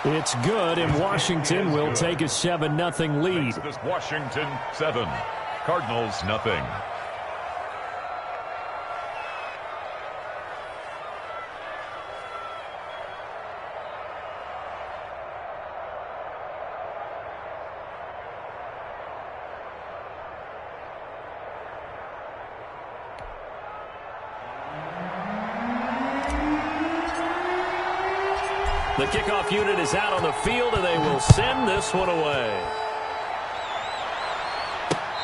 It's good, and Washington will take a 7-0 lead. This Washington 7, Cardinals 0. The kickoff unit is out on the field, and they will send this one away.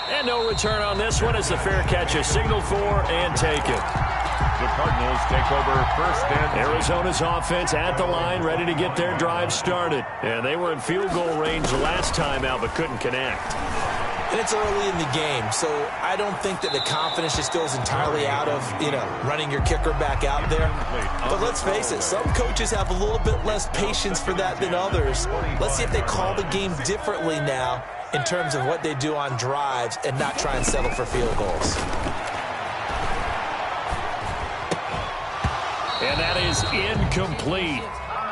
And no return on this one as the fair catch is signaled for and taken. The Cardinals take over first and Arizona's offense at the line, ready to get their drive started. And they were in field goal range last time out, but couldn't connect. And it's early in the game, so I don't think that the confidence just goes entirely out of, running your kicker back out there. But let's face it, some coaches have a little bit less patience for that than others. Let's see if they call the game differently now in terms of what they do on drives and not try and settle for field goals. And that is incomplete.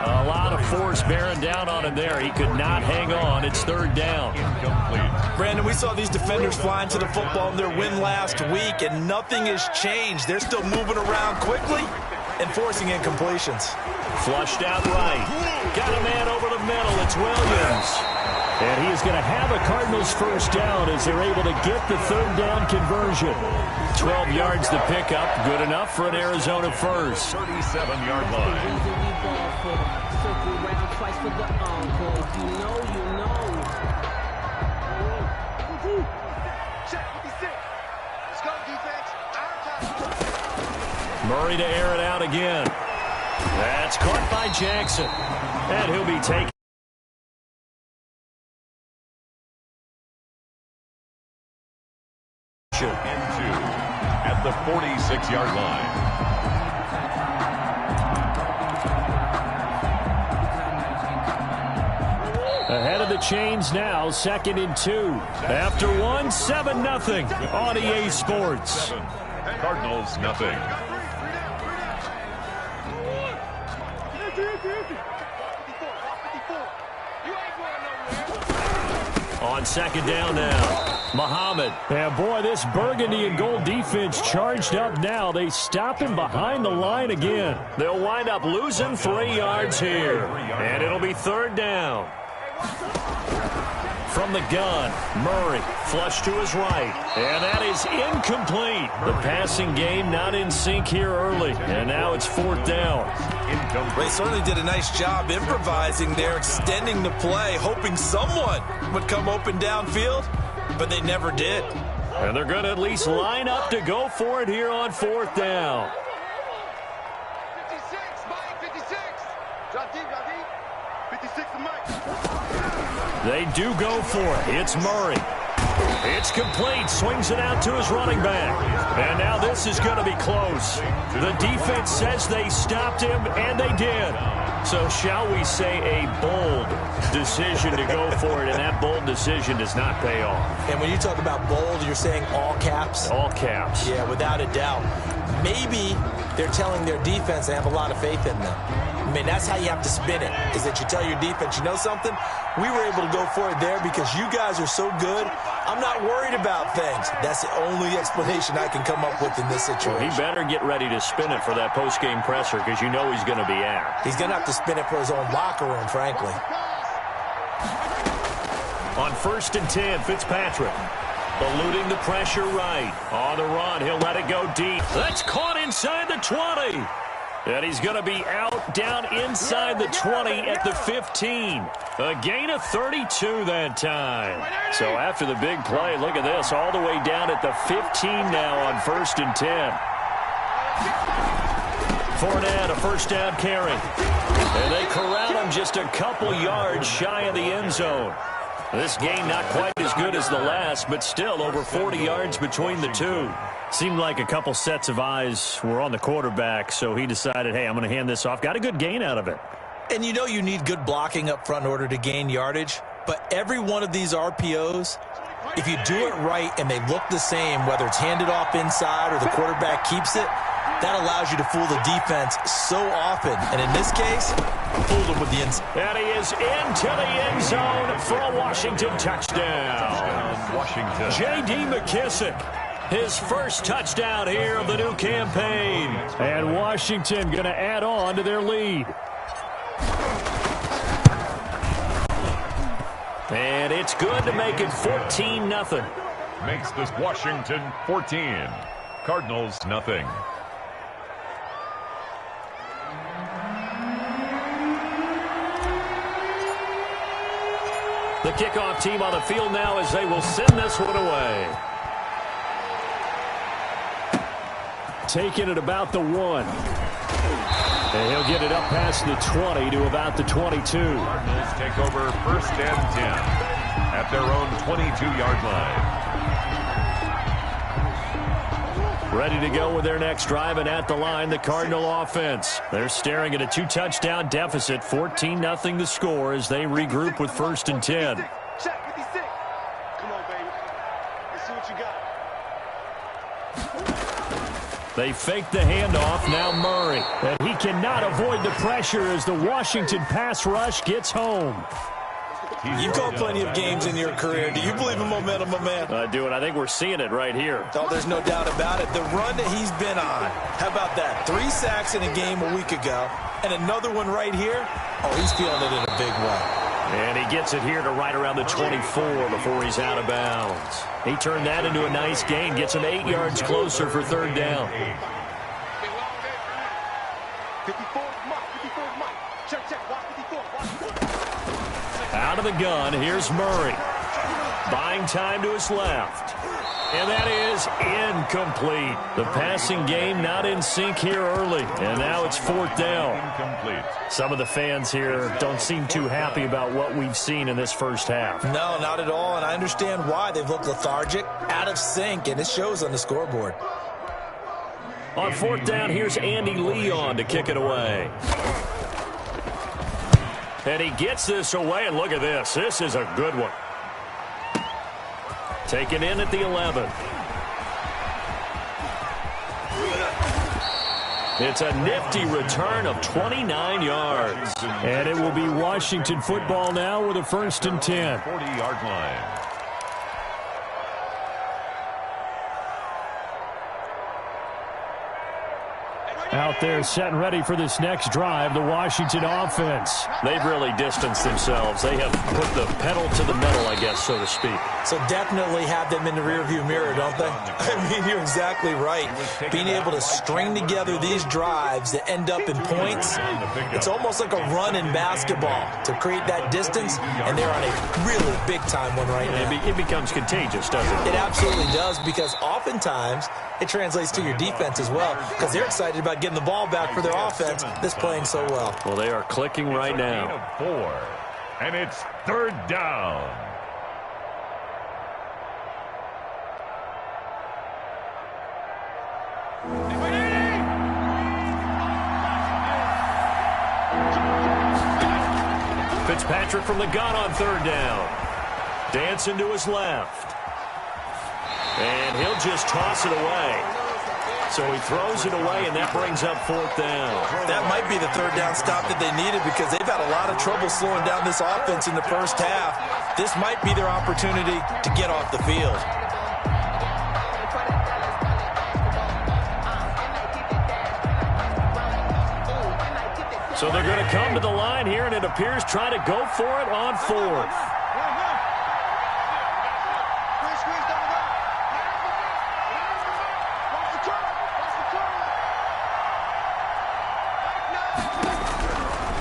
A lot of force bearing down on him there. He could not hang on. It's third down. Brandon, we saw these defenders flying to the football in their win last week, and nothing has changed. They're still moving around quickly and forcing incompletions. Flushed out right. Got a man over the middle. It's Williams. And he is going to have a Cardinals first down as they're able to get the third down conversion. 12 yards to pick up. Good enough for an Arizona first. 37-yard line. Murray to air it out again. That's caught by Jackson. And he'll be taken. Into at the 46-yard line. Ahead of the chains now, 2nd and 2. After one, 7-0 on EA Sports. Cardinals 0. On second down now, Muhammad. And boy, this burgundy and gold defense charged up now. They stop him behind the line again. They'll wind up losing 3 yards here. And it'll be third down. From the gun, Murray, flush to his right. And that is incomplete. The passing game not in sync here early. And now it's fourth down. They certainly did a nice job improvising there, extending the play, hoping someone would come open downfield, but they never did. And they're going to at least line up to go for it here on fourth down. 56, Mike, 56. Drop deep, 56 to Mike. They do go for it. It's Murray. It's complete. Swings it out to his running back. And now this is going to be close. The defense says they stopped him, and they did. So shall we say a bold decision to go for it, and that bold decision does not pay off. And when you talk about bold, you're saying all caps? All caps. Yeah, without a doubt. Maybe they're telling their defense they have a lot of faith in them. I mean, that's how you have to spin it, is that you tell your defense, you know something? We were able to go for it there because you guys are so good. I'm not worried about things. That's the only explanation I can come up with in this situation. Well, he better get ready to spin it for that post-game presser because you know he's going to be out. He's going to have to spin it for his own locker room, frankly. On 1st and 10, Fitzpatrick. Eluding the pressure right. On the run, he'll let it go deep. That's caught inside the 20. And he's going to be out down inside the 20 at the 15. A gain of 32 that time. So after the big play, look at this, all the way down at the 15 now on 1st and 10. Fournette, a first down carry. And they corral him just a couple yards shy of the end zone. This game not quite as good as the last, but still over 40 yards between the two. Seemed like a couple sets of eyes were on the quarterback, so he decided, hey, I'm going to hand this off. Got a good gain out of it. And you know you need good blocking up front in order to gain yardage, but every one of these RPOs, if you do it right and they look the same, whether it's handed off inside or the quarterback keeps it, That allows you to fool the defense so often. And in this case, fooled them with the inside. And he is into the end zone for a Washington touchdown. Washington. J.D. McKissick, his first touchdown here of the new campaign. And Washington going to add on to their lead. And it's good to make it 14-0. Makes this Washington 14. Cardinals nothing. The kickoff team on the field now as they will send this one away. Taking it about the 1. And he'll get it up past the 20 to about the 22. Cardinals take over 1st and 10 at their own 22-yard line. Ready to go with their next drive, and at the line, the Cardinal offense. They're staring at a 2-touchdown deficit, 14-0 the score as they regroup with 1st and 10. Check 56. Come on, baby. Let's see what you got. They fake the handoff, now Murray. And he cannot avoid the pressure as the Washington pass rush gets home. You've called plenty of games in your career. Do you believe in momentum, my man? I do, and I think we're seeing it right here. Oh, there's no doubt about it. The run that he's been on. How about that? 3 sacks in a game a week ago, and another one right here. Oh, he's feeling it in a big way. And he gets it here to right around the 24 before he's out of bounds. He turned that into a nice gain, gets him 8 yards closer for 3rd down. 54 Mike. 54 Mike. Check. Watch 54. Out of the gun, here's Murray. Buying time to his left. And that is incomplete. The passing game not in sync here early. And now it's 4th down. Incomplete. Some of the fans here don't seem too happy about what we've seen in this first half. No, not at all, and I understand why. They've looked lethargic, out of sync, and it shows on the scoreboard. On 4th down, here's Andy Leon to kick it away. And he gets this away, and look at this. This is a good one. Taken in at the 11. It's a nifty return of 29 yards. And it will be Washington football now with a 1st and 10. 40-yard line. Out there set and ready for this next drive, the Washington offense. They've really distanced themselves. They have put the pedal to the metal, I guess, so to speak. So definitely have them in the rearview mirror, don't they? I mean, you're exactly right. Being able to string together these drives that end up in points, it's almost like a run in basketball to create that distance, and they're on a really big-time one right now. It becomes contagious, doesn't it? It absolutely does, because oftentimes it translates to your defense as well, because they're excited about getting the ball back for their offense that's playing so well. Well, they are clicking right now. 4, and it's 3rd down. Fitzpatrick from the gun on 3rd down. Dancing to his left. And he'll just toss it away. So he throws it away, and that brings up 4th down. That might be the 3rd down stop that they needed, because they've had a lot of trouble slowing down this offense in the first half. This might be their opportunity to get off the field. So they're going to come to the line here, and it appears try to go for it on 4th.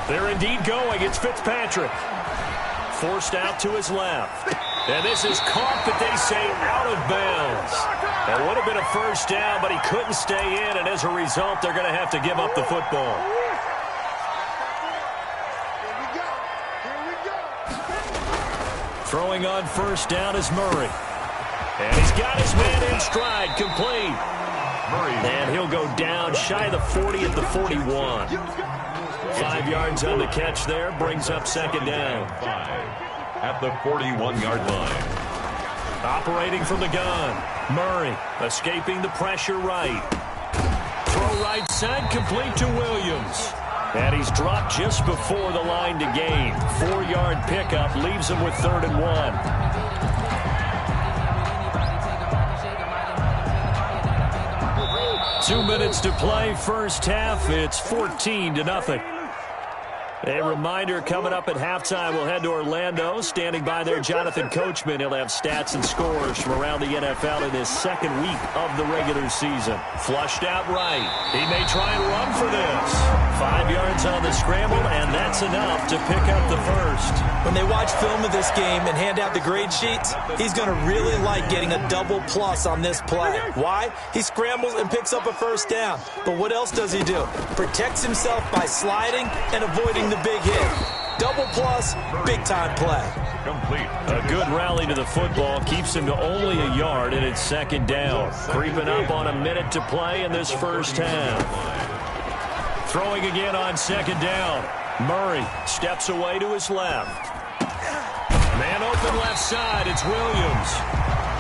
They're indeed going. It's Fitzpatrick. Forced out to his left. And this is caught, but they say out of bounds. That would have been a 1st down, but he couldn't stay in, and as a result, they're going to have to give up the football. Throwing on 1st down is Murray. And he's got his man in stride, complete. And he'll go down shy of the 40 at the 41. 5 yards on the catch there, brings up 2nd down. 5 at the 41-yard line. Operating from the gun, Murray escaping the pressure right. Throw right side, complete to Williams. And he's dropped just before the line to gain. 4-yard pickup leaves him with 3rd and 1. Two minutes to play, first half. It's 14-0. A reminder coming up at halftime, we'll head to Orlando. Standing by there, Jonathan Coachman. He'll have stats and scores from around the NFL in his second week of the regular season. Flushed out right. He may try and run for this. 5 yards on the scramble, and that's enough to pick up the first. When they watch film of this game and hand out the grade sheets, he's going to really like getting a double plus on this play. Why? He scrambles and picks up a first down. But what else does he do? Protects himself by sliding and avoiding the big hit. Double plus, big time play. Complete. A good rally to the football keeps him to only a yard, and it's 2nd down. Creeping up on a minute to play in this first half. Throwing again on 2nd down. Murray steps away to his left. Man open left side. It's Williams.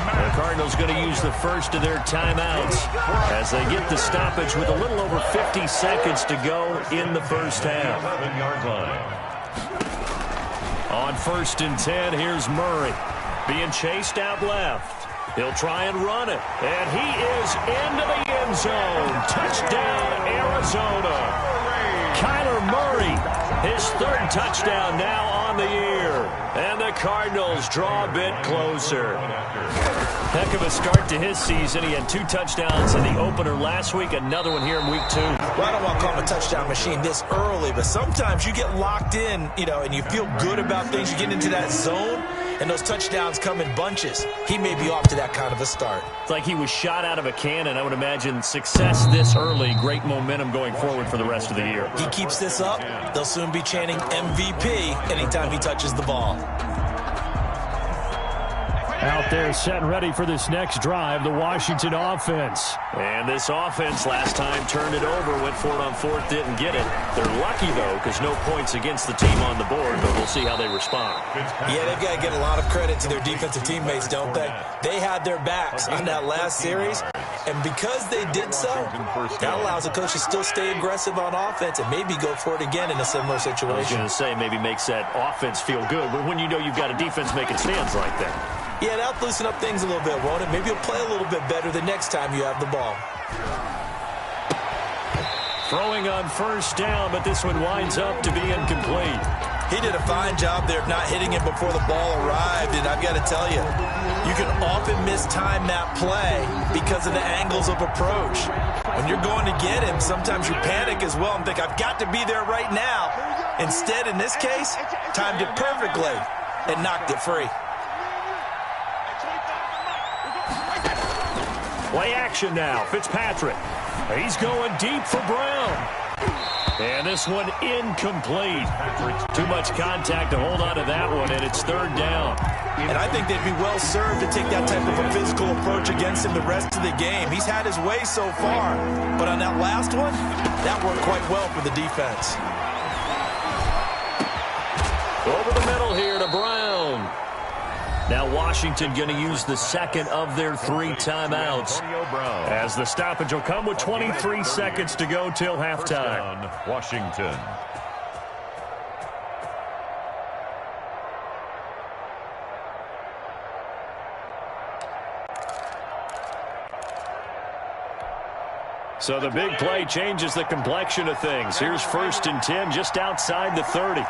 The Cardinals going to use the first of their timeouts as they get the stoppage with a little over 50 seconds to go in the first half. 11-yard line. On 1st and 10, here's Murray being chased out left. He'll try and run it, and he is into the end zone. Touchdown, Arizona. Kyler Murray, his 3rd touchdown now on the year. And the Cardinals draw a bit closer. Heck of a start to his season. He had 2 touchdowns in the opener last week, another one here in week 2. Well, I don't want to call him a touchdown machine this early, but sometimes you get locked in, and you feel good about things. You get into that zone, and those touchdowns come in bunches. He may be off to that kind of a start. It's like he was shot out of a cannon. I would imagine success this early, great momentum going forward for the rest of the year. He keeps this up, they'll soon be chanting MVP anytime he touches the ball. Out there set and ready for this next drive, the Washington offense. And this offense last time turned it over, went for it on 4th, didn't get it. They're lucky, though, because no points against the team on the board, but we'll see how they respond. Yeah, they've got to get a lot of credit to their defensive teammates, don't they? They had their backs on that last series, and because they did so, that allows the coach to still stay aggressive on offense and maybe go for it again in a similar situation. I was going to say maybe makes that offense feel good, but when you know you've got a defense making stands like that. Yeah, that'll loosen up things a little bit, won't it? Maybe you'll play a little bit better the next time you have the ball. Throwing on 1st down, but this one winds up to be incomplete. He did a fine job there of not hitting it before the ball arrived, and I've got to tell you, you can often mistime that play because of the angles of approach. When you're going to get him, sometimes you panic as well and think, I've got to be there right now. Instead, in this case, timed it perfectly and knocked it free. Play action now. Fitzpatrick. He's going deep for Brown. And this one incomplete. Too much contact to hold on to that one, and it's 3rd down. And I think they'd be well served to take that type of a physical approach against him the rest of the game. He's had his way so far, but on that last one, that worked quite well for the defense. Over the middle here to Brown. Now Washington going to use the 2nd of their 3 timeouts. As the stoppage will come with 23 seconds to go till halftime. Washington. So the big play changes the complexion of things. Here's 1st and 10 just outside the 30.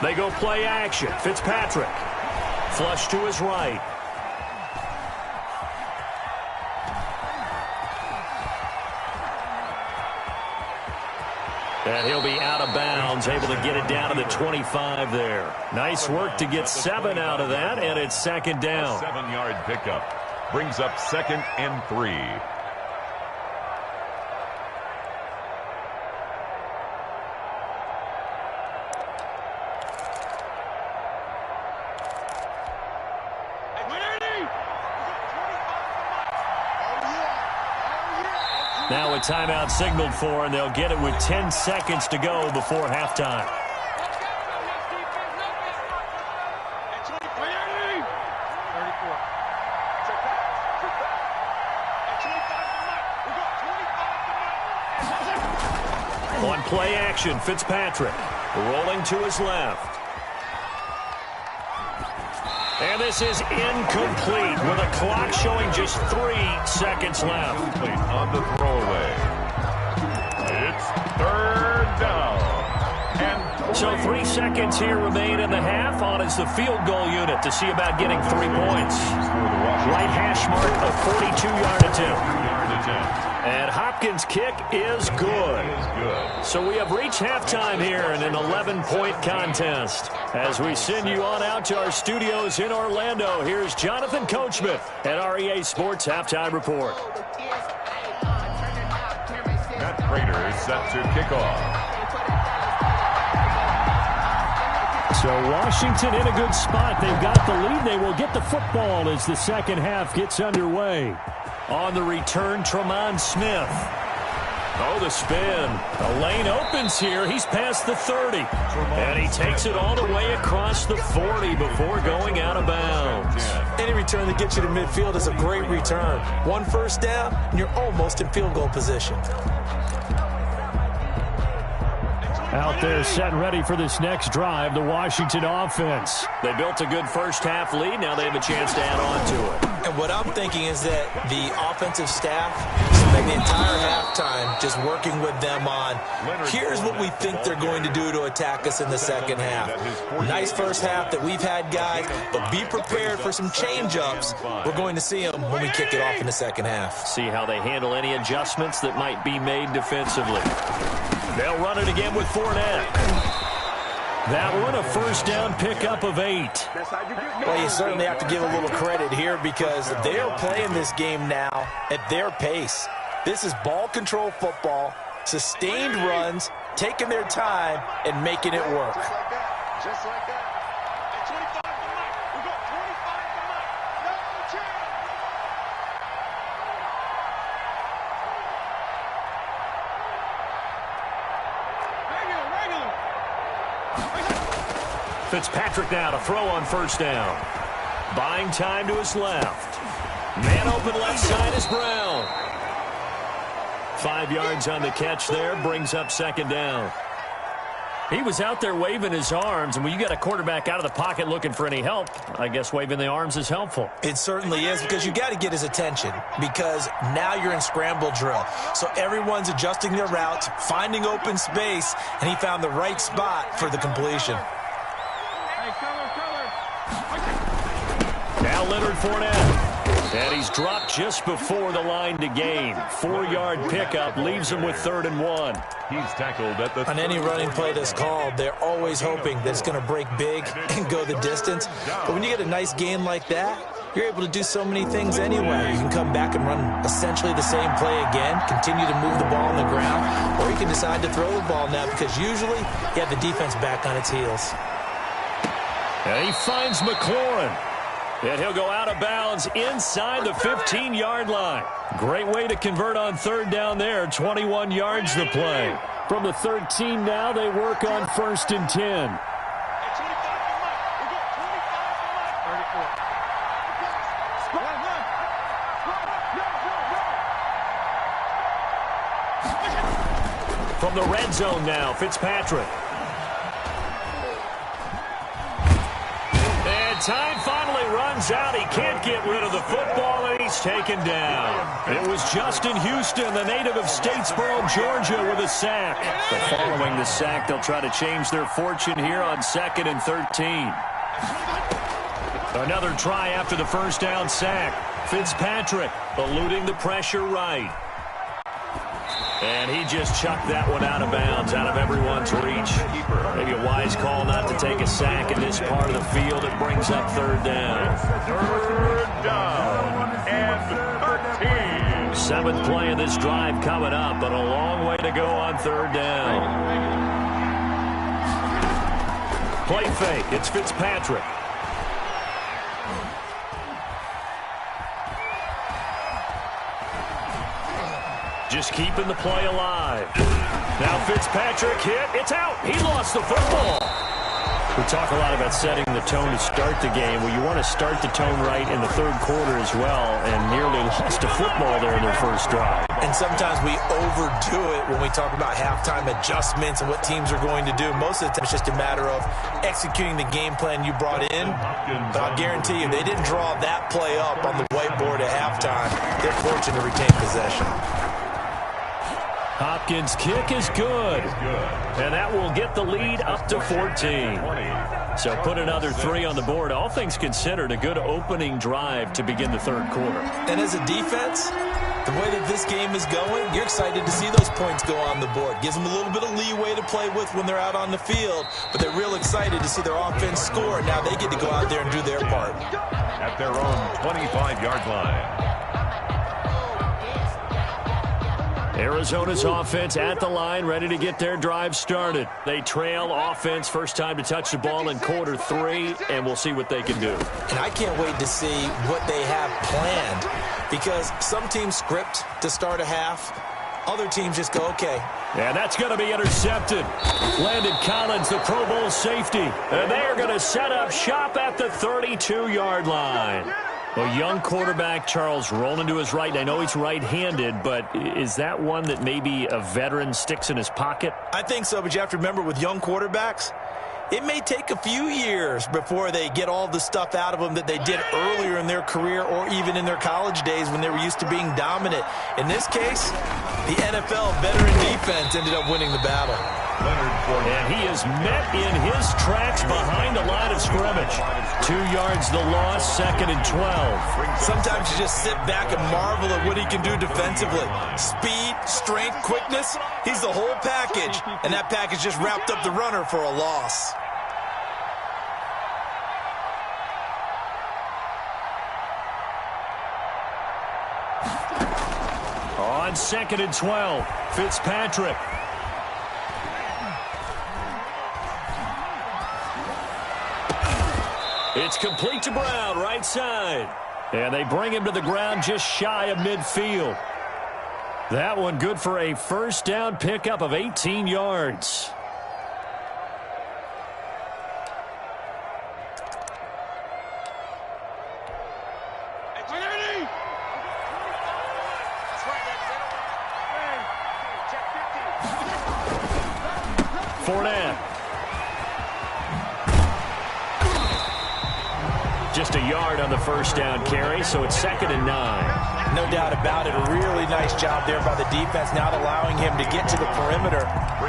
They go play action. Fitzpatrick. Flush to his right. And he'll be out of bounds, able to get it down to the 25 there. Nice work to get 7 out of that, and it's 2nd down. 7-yard pickup. Brings up 2nd and 3. Now a timeout signaled for, and they'll get it with 10 seconds to go before halftime. Play action, Fitzpatrick. Rolling to his left. And this is incomplete with a clock showing just 3 seconds left. On the throwaway. It's third down. So 3 seconds here remain in the half. On is the field goal unit to see about getting 3 points. Right hash mark, a 42-yard attempt. And Hopkins' kick is good. So we have reached halftime here in an 11-point contest. As we send you on out to our studios in Orlando, here's Jonathan Coachman at REA Sports Halftime Report. Matt Prater is set to kick off. So Washington in a good spot. They've got the lead. They will get the football as the second half gets underway. On the return, Tremont Smith. Oh, the spin. A lane opens here. He's past the 30. And he takes it all the way across the 40 before going out of bounds. Any return that gets you to midfield is a great return. 1 first down, and you're almost in field goal position. Out there set and ready for this next drive, the Washington offense. They built a good first half lead. Now they have a chance to add on to it. And what I'm thinking is that the offensive staff spent the entire halftime just working with them on, here's what we think they're going to do to attack us in the second half. Nice first half that we've had, guys, but be prepared for some change-ups. We're going to see them when we kick it off in the second half. See how they handle any adjustments that might be made defensively. They'll run it again with Fournette. That one, a first down pickup of 8. Well, you certainly have to give a little credit here because they are playing this game now at their pace. This is ball control football, sustained runs, taking their time, and making it work. Just like that. At 25 to Mike. We got 25 to Mike. No chance. Fitzpatrick now to throw on first down. Buying time to his left. Man open left side is Brown. 5 yards on the catch there, brings up second down. He was out there waving his arms, and when you got a quarterback out of the pocket looking for any help, I guess waving the arms is helpful. It certainly is, because you got to get his attention, because now you're in scramble drill. So everyone's adjusting their routes, finding open space, and he found the right spot for the completion. Now Leonard Fournette. And he's dropped just before the line to gain. 4-yard pickup leaves him with 3rd and 1. He's tackled at the On any running play that's called, they're always hoping that it's going to break big and go the distance. But when you get a nice gain like that, you're able to do so many things anyway. You can come back and run essentially the same play again, continue to move the ball on the ground, or you can decide to throw the ball now because usually you have the defense back on its heels. And he finds McLaurin. And he'll go out of bounds inside the 15-yard line. Great way to convert on 3rd down there. 21 yards the play. From the 13 now, they work on 1st and 10. From the red zone now, Fitzpatrick. Time finally runs out. He can't get rid of the football, and he's taken down. It was Justin Houston, the native of Statesboro, Georgia, with a sack. But following the sack, they'll try to change their fortune here on 2nd and 13. Another try after the first down sack. Fitzpatrick eluding the pressure right. And he just chucked that one out of bounds, out of everyone's reach. Maybe a wise call not to take a sack in this part of the field. It brings up 3rd down. 3rd down and 13. 7th play of this drive coming up, but a long way to go on 3rd down. Play fake. It's Fitzpatrick. Just keeping the play alive. Now Fitzpatrick hit. It's out. He lost the football. We talk a lot about setting the tone to start the game. Well, you want to start the tone right in the third quarter as well, and nearly lost a football there in their first drive. And sometimes we overdo it when we talk about halftime adjustments and what teams are going to do. Most of the time it's just a matter of executing the game plan you brought in. But I'll guarantee you, they didn't draw that play up on the whiteboard at halftime. They're fortunate to retain possession. Hopkins' kick is good. And that will get the lead up to 14. So put another 3 on the board. All things considered, a good opening drive to begin the third quarter. And as a defense, the way that this game is going, you're excited to see those points go on the board. Gives them a little bit of leeway to play with when they're out on the field, but they're real excited to see their offense score. Now they get to go out there and do their part. At their own 25-yard line. Arizona's offense at the line, ready to get their drive started. They trail offense, first time to touch the ball in quarter 3, and we'll see what they can do. And I can't wait to see what they have planned, because some teams script to start a half. Other teams just go, okay. And that's going to be intercepted. Landon Collins, the Pro Bowl safety. And they are going to set up shop at the 32-yard line. A young quarterback, Charles, rolling to his right. I know he's right-handed, but is that one that maybe a veteran sticks in his pocket? I think so, but you have to remember with young quarterbacks, it may take a few years before they get all the stuff out of them that they did earlier in their career or even in their college days when they were used to being dominant. In this case, the NFL veteran defense ended up winning the battle. And he is met in his tracks behind the line of scrimmage. 2 yards the loss, 2nd and 12. Sometimes you just sit back and marvel at what he can do defensively. Speed, strength, quickness, he's the whole package. And that package just wrapped up the runner for a loss. On 2nd and 12, Fitzpatrick. It's complete to Brown, right side. And they bring him to the ground just shy of midfield. That one good for a first down pickup of 18 yards. Fournette. Just a yard on the first down carry, so it's 2nd and 9. No doubt about it. A really nice job there by the defense, not allowing him to get to the perimeter.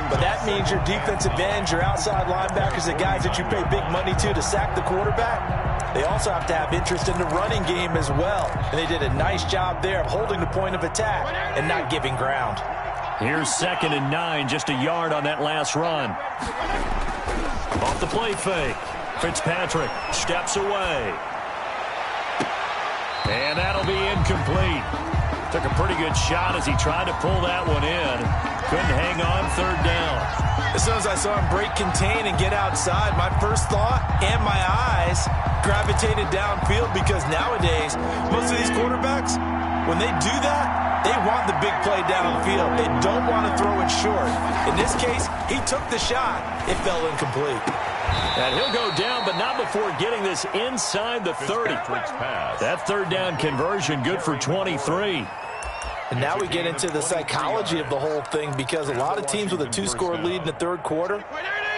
But that means your defensive ends, your outside linebackers, the guys that you pay big money to sack the quarterback, they also have to have interest in the running game as well. And they did a nice job there of holding the point of attack and not giving ground. Here's 2nd and 9, just a yard on that last run. Off the play fake. Fitzpatrick steps away. And that'll be incomplete. Took a pretty good shot as he tried to pull that one in. Couldn't hang on, 3rd down. As soon as I saw him break contain and get outside, my first thought and my eyes gravitated downfield, because nowadays, most of these quarterbacks, when they do that, they want the big play downfield. They don't want to throw it short. In this case, he took the shot. It fell incomplete. And he'll go down, but not before getting this inside the 30. That 3rd down conversion good for 23. And now we get into the psychology of the whole thing, because a lot of teams with a 2-score lead in the 3rd quarter,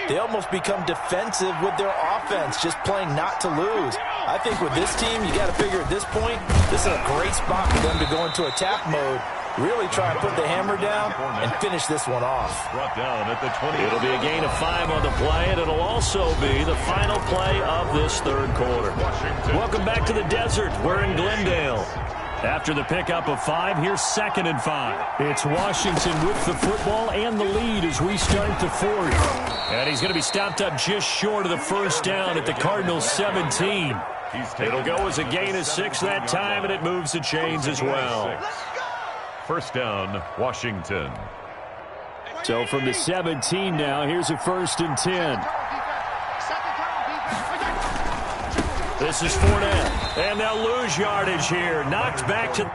they almost become defensive with their offense, just playing not to lose. I think with this team, you got to figure at this point, this is a great spot for them to go into attack mode, really try and put the hammer down and finish this one off. Brought down at the 20. It'll be a gain of 5 on the play, and it'll also be the final play of this 3rd quarter. Welcome back to the desert. We're in Glendale. After the pickup of 5, here's 2nd and 5. It's Washington with the football and the lead as we start the 4th. And he's going to be stopped up just short of the first down at the Cardinals' 17. It'll go as a gain of 6 that time, and it moves the chains as well. First down, Washington. So from the 17 now, here's a 1st and 10. This is Fournette, and they'll lose yardage here. Knocked back to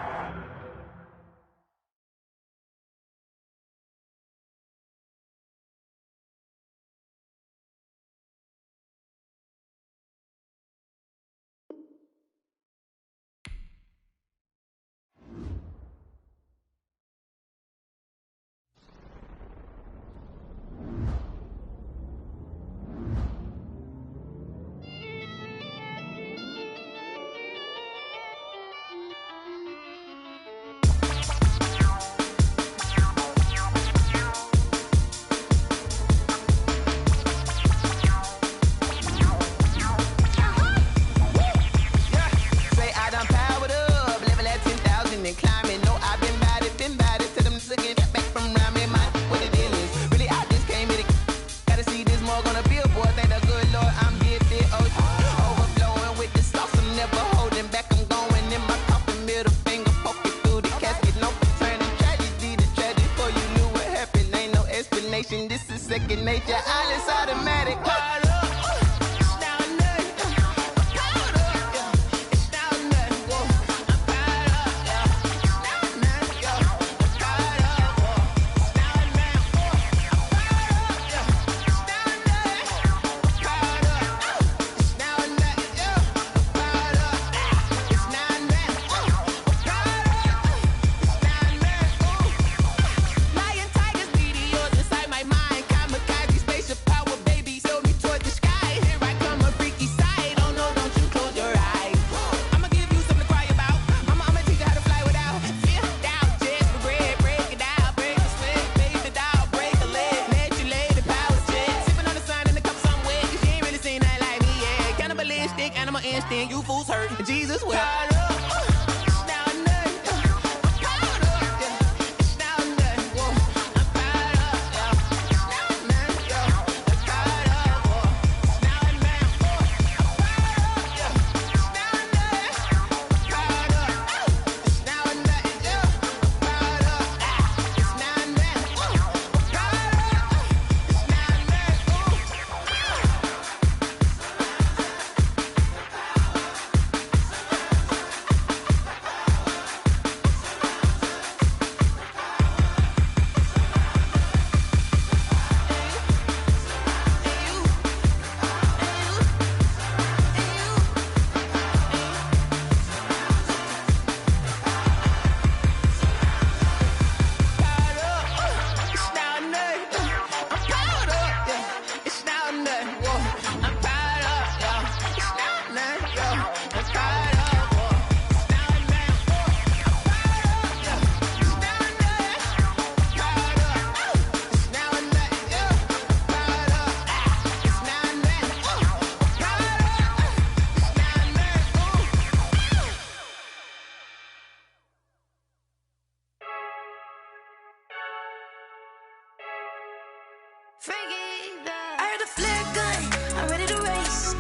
make your eyelids automatic. You fools hurt. Jesus will. I heard the flare gun, I'm ready to race.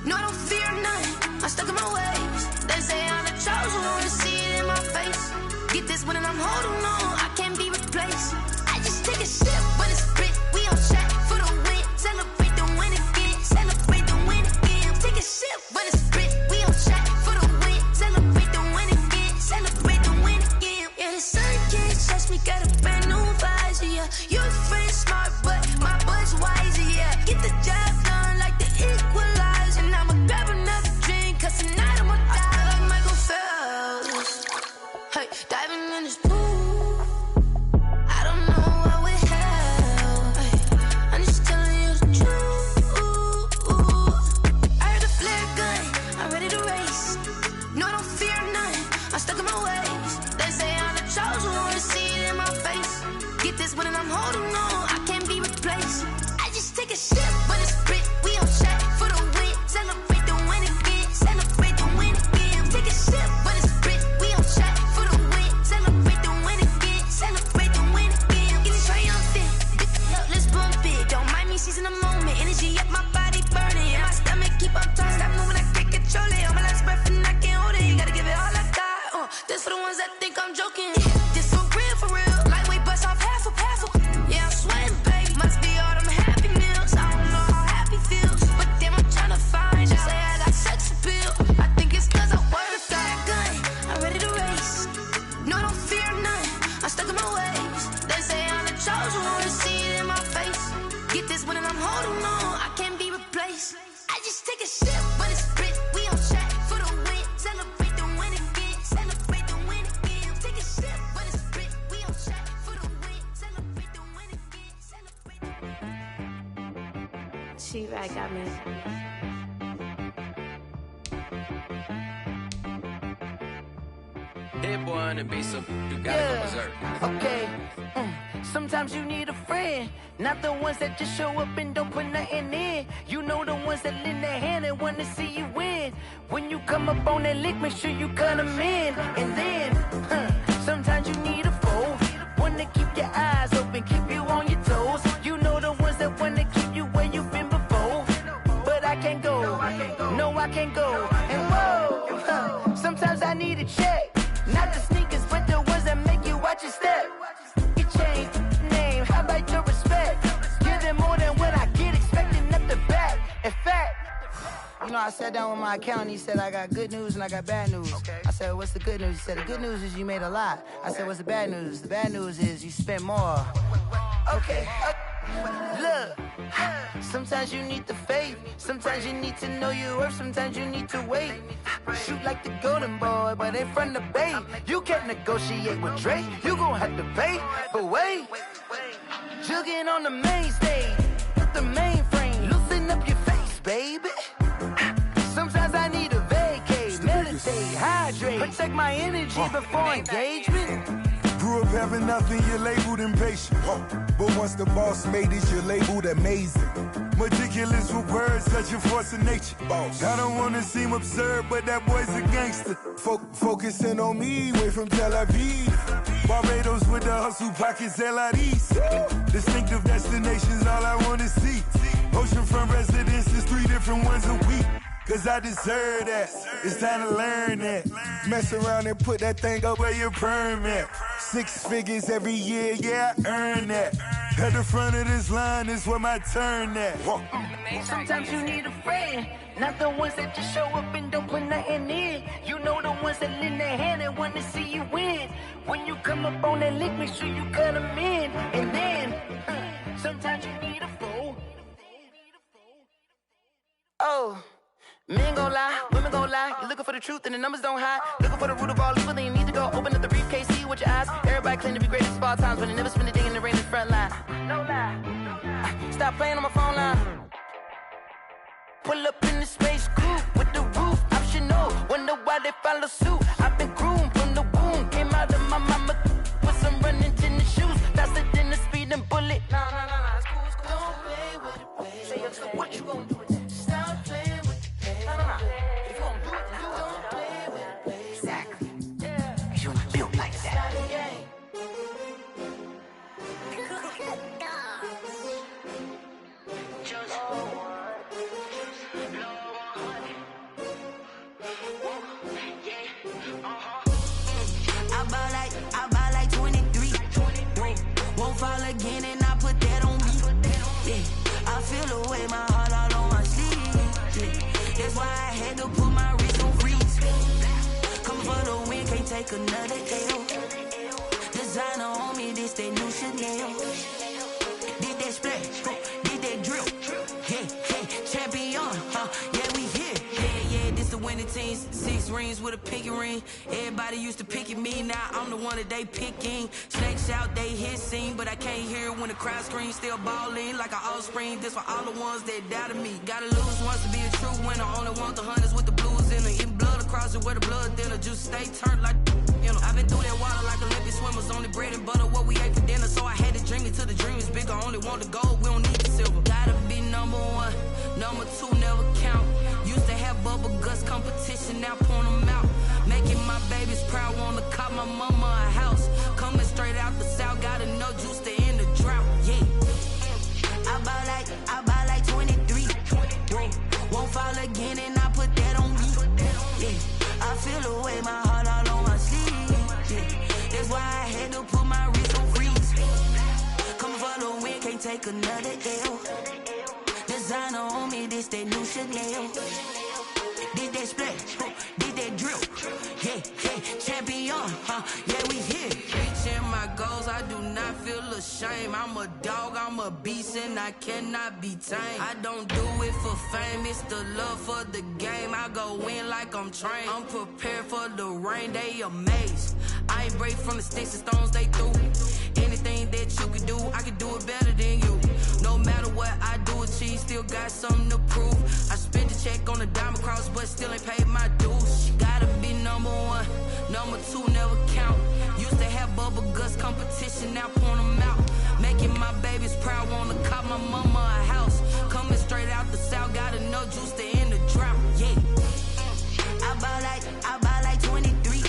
No, I don't fear none, I'm stuck in my ways. They say I'm the chosen one, to see it in my face. Get this one and I'm holding on, I can't be replaced. I just take a sip when it's split, we on track for the win. Celebrate the win again, celebrate the win again. Take a sip when it's split, we on track for the win. Celebrate the win again, celebrate the win again. Yeah, the sun can't touch me, got a brand new visor, yeah. You're a friend smart, but my bud's wiser, yeah. Get the job done like the equalizer. And I'ma grab another drink, cause tonight I'ma die like Michael Phelps. Hey, diving in this pool, I don't know what we have. Hey, I'm just telling you the truth. I heard the flare gun, I'm ready to race. No, I don't fear none, I'm stuck in my ways. They say I'm the chosen one, to see it in my face. Get this one and I'm holding on, I can't be replaced. I just take a sip when it's split, we on track for the win. Celebrate the win again, celebrate the win again. Take a sip when it's split, we on track for the win. Celebrate the win again, celebrate the win again. Getting triumphant, look, let's bump it. Don't mind me seizing the moment, energy up my body burning. And my stomach keep on turning, stop moving, I can't control it. On my last breath and I can't hold it, you gotta give it all I got. This for the ones that think I'm joking. This for real, lightweight bust off half a. Yeah, I'm sweating, baby, must be all them happy meals. I don't know how happy feels, but damn, I'm trying to find out. Say I got sex appeal, I think it's cause I wear the flag gun, I'm ready to race. No, I don't fear none, I'm stuck in my ways. They say I'm the chosen one, to see it in my face. Get this one and I'm holding on, I can't be replaced. I just take a sip when it's split, we on track for the win. Celebrate the win again, celebrate the win again. Take a sip when it's split, we on track for the win. Celebrate the win again, celebrate the win. She-Rag got me. Hit boy on the beat, so you gotta go berserk. Okay. Sometimes you need a friend, not the ones that just show up and don't put nothing in. You know the ones that lend their hand and want to see you win. When you come up on that lick, make sure you cut them in. And then, sometimes you need a foe, one to keep your eyes open, keep you on your toes. You know the ones that want to keep you where you've been before. But I can't go, no I can't go. And whoa, sometimes I need a check, not the sneakers but the ones that make you watch your step. Change name, how about your respect? Give them more than what You know, I sat down with my accountant. He said, I got good news and I got bad news. Okay. I said, what's the good news? He said, the good news is you made a lot. I said, what's the bad news? The bad news is you spent more. Okay. Look, sometimes you need the faith. Sometimes you need to know your worth. Sometimes you need to wait. Shoot like the golden boy, but in front of the bay. You can't negotiate with Drake. You gon' have to pay. But wait, jugging on the main stage. Put the mainframe. Loosen up your face, baby. Sometimes I need a vacate. Meditate, hydrate. Protect my energy before engagement. Grew up having nothing, you're labeled impatient. But once the boss made it, you're labeled amazing. Meticulous with words, such a force of nature. I don't wanna seem absurd, but that boy's a gangster. Focusing on me, way from Tel Aviv. Barbados with the hustle pockets, LIDs. Distinctive destinations, all I wanna see. Oceanfront residences, 3 different ones a week. Cause I deserve that, it's time to learn that. Mess around and put that thing up where your permit. 6 figures every year, yeah, I earn that. At the front of this line is where my turn at. Sometimes you need a friend, not the ones that just show up and don't put nothing in. You know the ones that lend their hand and want to see you win. When you come up on that lick, make sure you cut them in. And then, sometimes you need a fool. Oh. Men gon' lie, women gon' lie. You're looking for the truth and the numbers don't hide. Looking for the root of all evil, then you need to go open up the briefcase, see with your eyes. Everybody claim to be great at all times, but they never spend a day in the rain in the front line. No lie. Stop playing on my phone line. Pull up in the space coupe with the roof optional. Wonder why they follow suit. I've been groomed from the womb. Came out of my mama with some running tennis shoes. Faster than the speeding bullet. Nah, it's cool, it's cool. Don't play with it, baby. Say so what you gon' do? Stop playing. If you don't do it, then you don't play with it, baby. Exactly. Yeah. Cause you ain't built like that. I buy like 23. Won't fall again and I put that on me. Yeah. I feel the way my heart all on my sleeve. Yeah. That's why I had to put my wrist on freeze. Come for the win, can't take another L. Designer on me, this that new Chanel. Did that splash, did that drill. Yeah, champion, yeah, we here. Yeah, this the winning teams. 6 rings with a pinky ring. Everybody used to pick at me, now I'm the one that they picking. Snakes out, they hissing, but I can't hear when the crowd screams. Still balling like an offspring. This for all the ones that doubted me. Gotta lose once to be a true winner. Only want the hunters with the blues in it. In blood across it where the blood thinner. Just stay turned like, you know. I've been through that water like Olympic swimmers. Only bread and butter, what we ate for dinner. So I had to dream it till the dream is bigger. Only want the gold, we don't need the silver. Gotta be number 1, number 2 never count. Used to have bubble guts competition, now point them out. Making my babies proud, wanna cop my mama a house. Coming straight out the south, gotta know juice to end the drought, yeah. I buy like 23. Won't fall again and I put that on me. Yeah. I feel the way my heart all on my sleeve. Yeah. That's why I had to put my wrist on freeze. Coming for the win, can't take another L. Designer on me, this that new Chanel. Did that splash, did that drill. Yeah, champion, yeah, we here. Reaching my goals, I do not feel ashamed. I'm a dog, I'm a beast, and I cannot be tamed. I don't do it for fame, it's the love for the game. I go in like I'm trained. I'm prepared for the rain, they amazed. I ain't break from the sticks and stones they threw. Anything that you can do, I can do it better than you. No matter what I do, achieve, still got something to prove. I spent the check on the diamond cross, but still ain't paid my dues. Gotta be number 1, number 2 never count. Used to have bubble guts competition, now point them out. Making my babies proud, wanna cop my mama a house. Coming straight out the south, gotta know juice to end the drought, yeah. I buy like 23.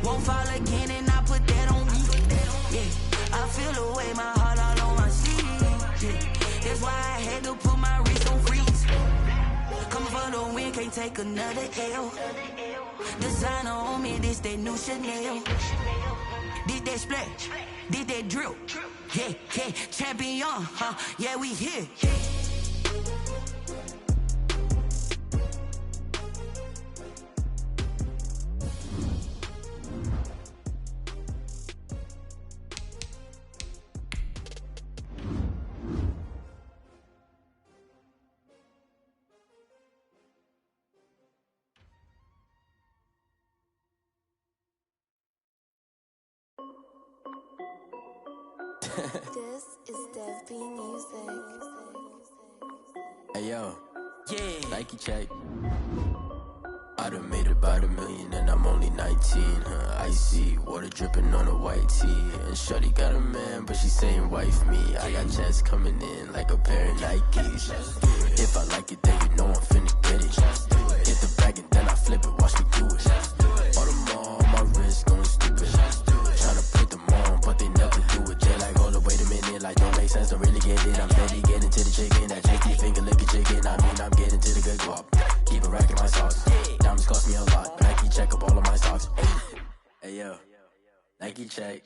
Won't fall again and I put that on me. Yeah, I feel the way my heart all on my sleeve. Yeah, that's why I had to put my wrist on freeze. Coming for the win, can't take another L. Designer on me, this that new Chanel. Did that splash, did that drill. Yeah, champion, yeah, we here. This is Dev B Music. Hey yo, yeah, Nike check. I done made about $1 million and I'm only 19. Icy water dripping on a white tee. And shorty got a man, but she saying wife me. I got checks coming in like a pair of Nikes. If I like it, then you know I'm finna get it. Hit the bag and then I flip it, watch me do it. All them on my wrist going stupid. Tryna put them on, but they never do it. They like, hold up, wait a minute, like don't make sense, don't really get it. I'm steady getting to the chicken, that chicky finger licking chicken. I mean, I'm getting to the good guap. Keep a rack in my socks. Diamonds cost me a lot. Nike check up all of my stocks. Hey yo, Nike check.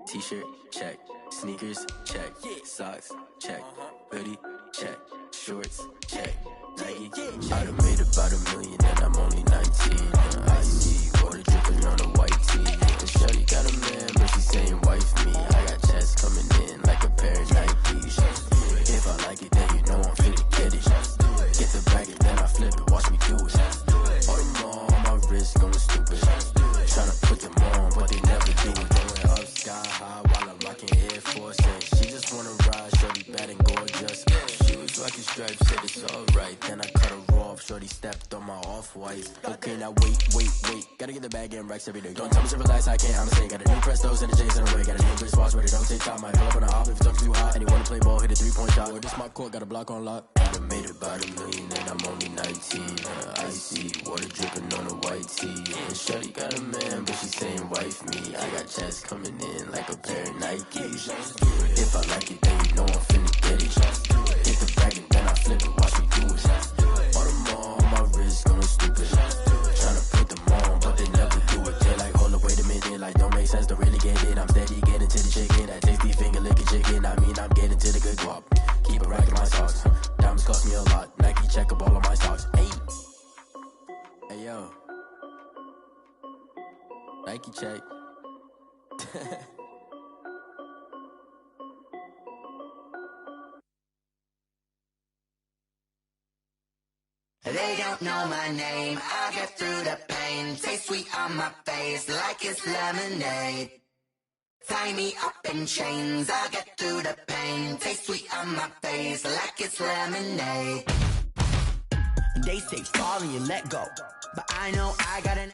T-shirt check. Sneakers check. Socks check. Hoodie check. Shorts check. Nike. I done made about $1 million and I'm only 19. I see water dripping on a white tee. And shorty got a man, but she saying wife me. I got checks coming in like a pair of Nikes. If I like it, then you know I'm finna get it. Get the bag and then I flip it, watch me do it. All them on my wrist going stupid. Tryna put them on, but they never do it. Going up sky high while I'm rocking Air Force. And she just wanna ride, shorty bad and gorgeous. She was rocking stripes, said it's alright. Then I cut her off, shorty stepped on my off-whites. Okay, now wait. Gotta get the bag and racks every day. Don't tell me to relax, I can't, I'm saying. Got a new Prestos and a J's in the way. Got a new bitch watch, but it don't take time. Might pull up on a hop if it's up too hot. And you wanna play ball, hit a 3-point shot. Or this my court, got a block on lock. I done made about $1 million and I'm only 19. Icy water dripping on a white tee. And shorty got a man, but she saying wife me. I got checks coming in like a pair of Nikes. If I like it, then you know I'm finna get it. Hit the bag and then I flip it, watch me do it. All them on my wrist going stupid. Tryna put them on, but they never do it. They like, hold up, wait a minute, like don't make sense, don't really get it. I'm steady getting to the chicken, that tasty finger licking chicken. I mean, I'm getting to the good guap. Keep a rack in my socks. Diamonds cost me a lot. Nike check up all of my stocks. Hey yo, Nike check. They don't know my name, I get through the pain. Taste sweet on my face like it's lemonade. Tie me up in chains, I get through the pain. Taste sweet on my face like it's lemonade. They say fall and you let go, but I know I got an